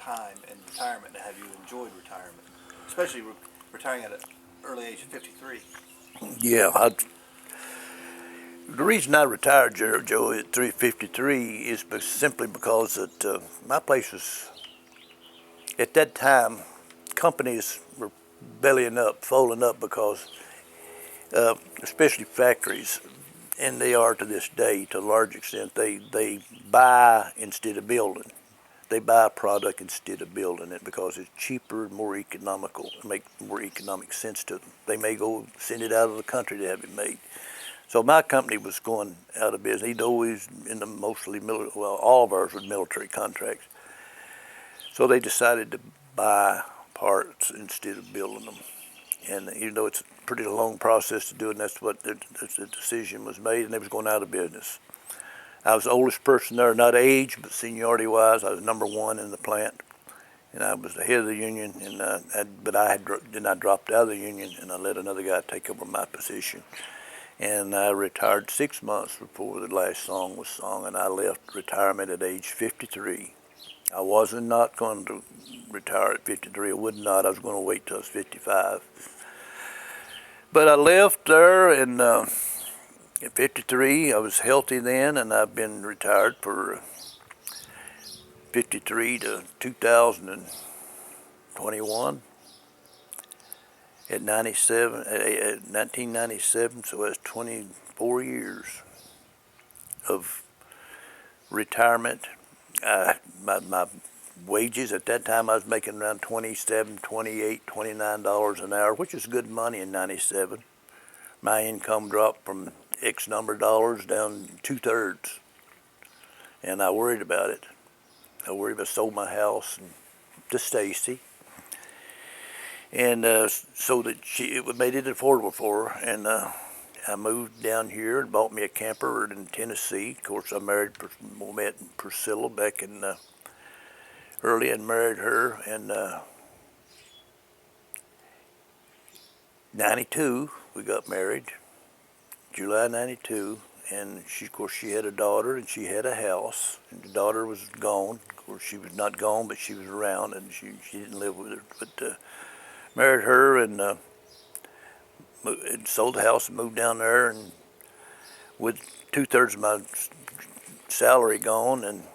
time in retirement, and have you enjoyed retirement, especially retiring at an early age of 53? Yeah, the reason I retired, Joe, at 353 is simply because that my place was, at that time, companies were bellying up, folding up because, especially factories, and they are to this day to a large extent, they buy instead of building. They buy a product instead of building it because it's cheaper, more economical, make more economic sense to them. They may go send it out of the country to have it made. So my company was going out of business. He'd always in the mostly military, well, all of ours were military contracts. So they decided to buy parts instead of building them. And even though it's a pretty long process to do it, and that's what the decision was made, and they was going out of business. I was the oldest person there, not age, but seniority-wise. I was number one in the plant, and I was the head of the union. But then I dropped out of the union, and I let another guy take over my position. And I retired 6 months before the last song was sung, and I left retirement at age 53. I wasn't not going to retire at 53. I would not. I was going to wait till I was 55. But I left there, and at 53, I was healthy then, and I've been retired for 53 to 2021 at 1997, so that's 24 years of retirement. My wages at that time, I was making around $27, $28, $29 an hour, which is good money in 97. My income dropped from X number of dollars down 2/3, and I worried about it. I worried about sold my house to Stacy, and so that it made it affordable for her. And I moved down here and bought me a camper in Tennessee. Of course, I met Priscilla back in early and married her in 92. We got married. July 92, and of course, she had a daughter and she had a house, and the daughter was gone. Of course, she was not gone, but she was around, and she didn't live with her. But married her and sold the house and moved down there, and with 2/3 of my salary gone, and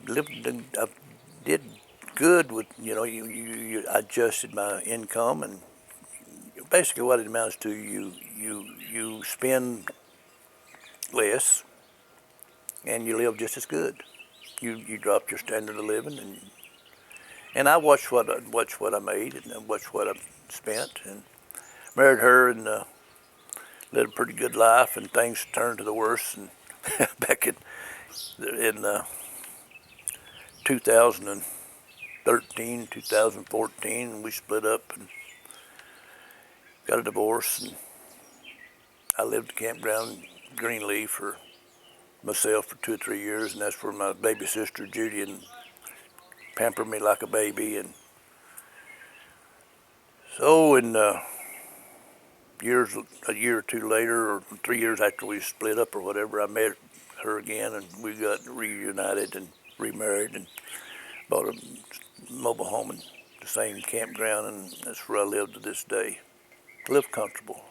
lived. I did good with you adjusted my income, and basically what it amounts to, you spend less and you live just as good. You drop your standard of living, and I watched what I made, and I watched what I spent, and married her, and led a pretty good life, and things turned to the worst. And back in 2013, 2014, we split up and got a divorce, and I lived at Campground Greenleaf for myself for 2 or 3 years, and that's where my baby sister Judy and pampered me like a baby. And so in a year or two later, or 3 years after we split up or whatever, I met her again, and we got reunited and remarried, and bought a mobile home in the same campground, and that's where I live to this day. Live comfortable.